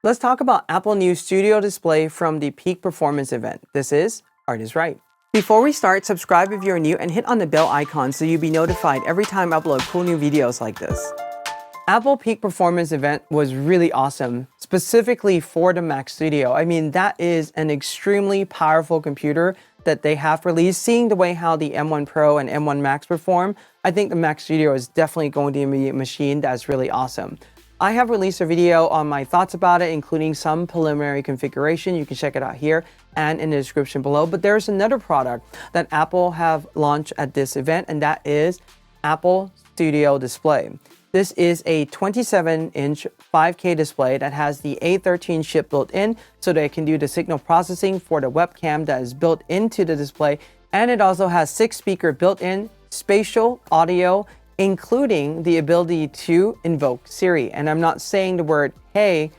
Let's talk about Apple new Studio Display from the Peak Performance event. This is ArtIsRight. Before we start, subscribe if you're new and hit on the bell icon so you'll be notified every time I upload cool new videos like this. Apple Peak Performance event was really awesome, specifically for the Mac Studio. I mean, that is an extremely powerful computer that they have released. Seeing the way how the M1 Pro and M1 Max perform, I think the Mac Studio is definitely going to be a machine that's really awesome. I have released a video on my thoughts about it, including some preliminary configuration. You can check it out here and in the description below. But there's another product that Apple have launched at this event, and that is Apple Studio Display. This is a 27-inch 5K display that has the A13 chip built in so that it can do the signal processing for the webcam that is built into the display. And it also has 6 speakers built in, spatial audio, including the ability to invoke Siri. And I'm not saying the word, "Hey,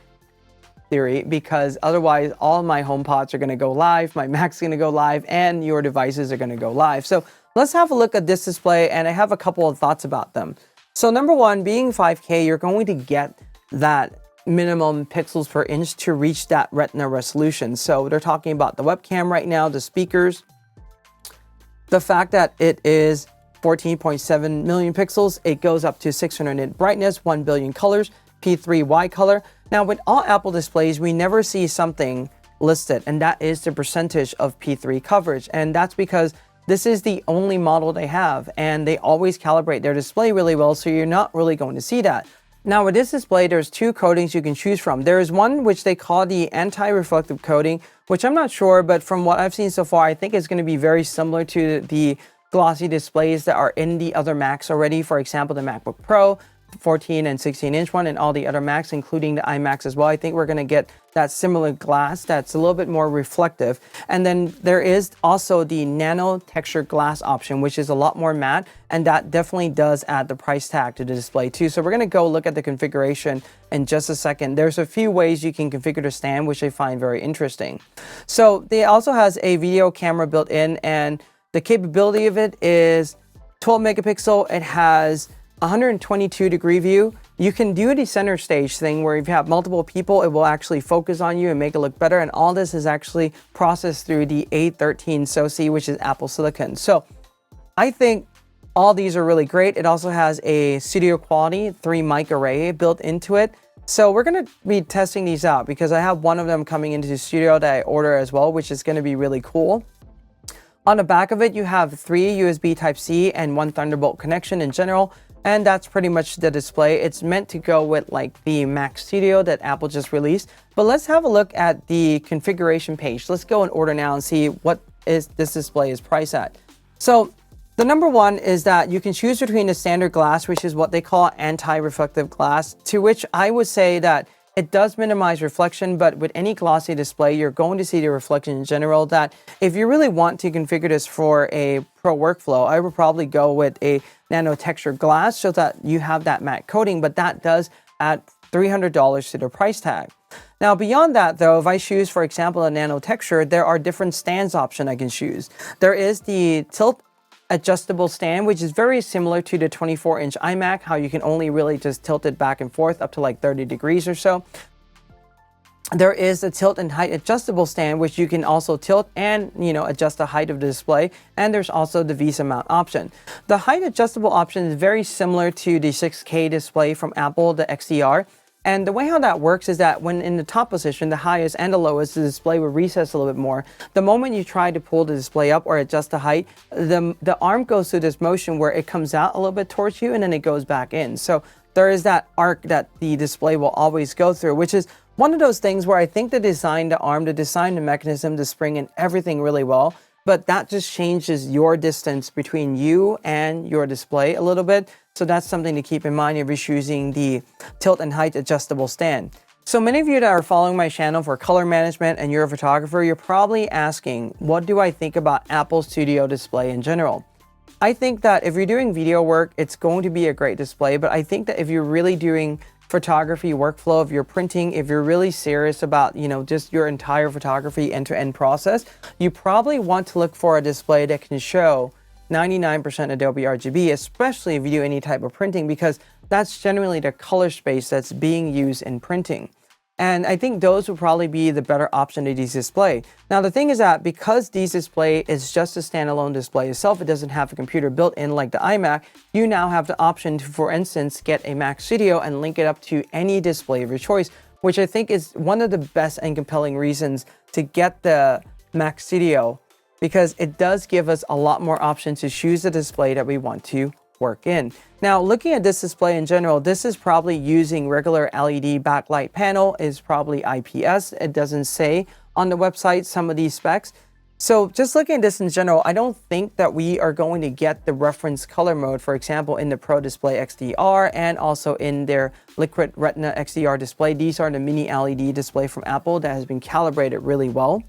Siri," because otherwise all my HomePods are gonna go live, my Mac's gonna go live, and your devices are gonna go live. So let's have a look at this display, and I have a couple of thoughts about them. So number one, being 5K, you're going to get that minimum pixels per inch to reach that Retina resolution. So they're talking about the webcam right now, the speakers, the fact that it is 14.7 million pixels, it goes up to 600 nit brightness, 1 billion colors, P3 wide color. Now with all Apple displays, we never see something listed, and that is the percentage of P3 coverage. And that's because this is the only model they have, and they always calibrate their display really well, so you're not really going to see that. Now with this display, there's 2 coatings you can choose from. There is one which they call the anti-reflective coating, which I'm not sure, but from what I've seen so far, I think it's going to be very similar to the glossy displays that are in the other Macs already. For example, the MacBook Pro, 14 and 16-inch one, and all the other Macs, including the iMacs as well. I think we're going to get that similar glass that's a little bit more reflective. And then there is also the nano texture glass option, which is a lot more matte, and that definitely does add the price tag to the display too. So we're going to go look at the configuration in just a second. There's a few ways you can configure the stand, which I find very interesting. So they also has a video camera built in, and the capability of it is 12 megapixel. It has 122-degree view. You can do the center stage thing where if you have multiple people, it will actually focus on you and make it look better. And all this is actually processed through the A13 SoC, which is Apple Silicon. So I think all these are really great. It also has a studio quality 3 mic array built into it. So we're going to be testing these out because I have one of them coming into the studio that I order as well, which is going to be really cool. On the back of it, you have 3 USB Type-C and 1 Thunderbolt connection in general, and that's pretty much the display. It's meant to go with like the Mac Studio that Apple just released. But let's have a look at the configuration page. Let's go in order now and see what is this display is priced at. So the number one is that you can choose between the standard glass, which is what they call anti-reflective glass, to which I would say that it does minimize reflection, but with any glossy display, you're going to see the reflection in general. That if you really want to configure this for a pro workflow, I would probably go with a nano texture glass so that you have that matte coating, but that does add $300 to the price tag. Now, beyond that, though, if I choose, for example, a nano texture, there are different stands options I can choose. There is the tilt adjustable stand, which is very similar to the 24-inch iMac, how you can only really just tilt it back and forth up to like 30 degrees or so. There is a tilt and height adjustable stand, which you can also tilt and, adjust the height of the display. And there's also the VESA mount option. The height adjustable option is very similar to the 6K display from Apple, the XDR. And the way how that works is that when in the top position, the highest and the lowest, the display will recess a little bit more. The moment you try to pull the display up or adjust the height, the arm goes through this motion where it comes out a little bit towards you and then it goes back in. So there is that arc that the display will always go through, which is one of those things where I think they designed the arm, they designed the mechanism, the spring, and everything really well. But that just changes your distance between you and your display a little bit. So that's something to keep in mind if you're choosing the tilt and height adjustable stand. So many of you that are following my channel for color management and you're a photographer, you're probably asking, what do I think about Apple Studio Display in general? I think that if you're doing video work, it's going to be a great display. But I think that if you're really doing photography workflow, if you're printing, if you're really serious about, just your entire photography end-to-end process, you probably want to look for a display that can show 99% Adobe RGB, especially if you do any type of printing, because that's generally the color space that's being used in printing. And I think those would probably be the better option to D's Display. Now, the thing is that because D's Display is just a standalone display itself, it doesn't have a computer built in like the iMac, you now have the option to, for instance, get a Mac Studio and link it up to any display of your choice, which I think is one of the best and compelling reasons to get the Mac Studio, because it does give us a lot more options to choose the display that we want to work in. Now, looking at this display in general, this is probably using regular LED backlight panel, is probably IPS. It doesn't say on the website some of these specs. So just looking at this in general, I don't think that we are going to get the reference color mode, for example, in the Pro Display XDR and also in their Liquid Retina XDR display. These are the mini LED display from Apple that has been calibrated really well.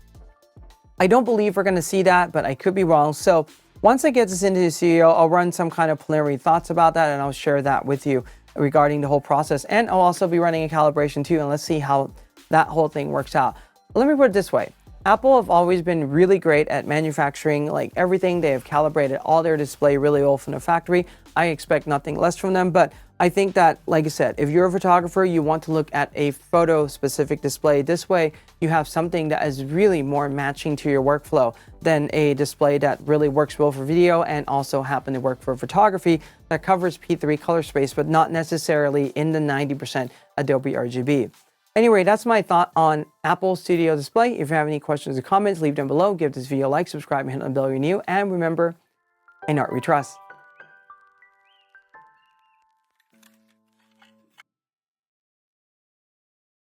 I don't believe we're going to see that, but I could be wrong. So once I get this into the studio, I'll run some kind of preliminary thoughts about that, and I'll share that with you regarding the whole process. And I'll also be running a calibration too, and let's see how that whole thing works out. Let me put it this way. Apple have always been really great at manufacturing like everything. They have calibrated all their display really well from the factory. I expect nothing less from them, but I think that, like I said, if you're a photographer, you want to look at a photo-specific display. This way, you have something that is really more matching to your workflow than a display that really works well for video and also happen to work for photography that covers P3 color space, but not necessarily in the 90% Adobe RGB. Anyway, that's my thought on Apple Studio Display. If you have any questions or comments, leave them below. Give this video a like, subscribe, and hit on the bell if you're new. And remember, in art we trust.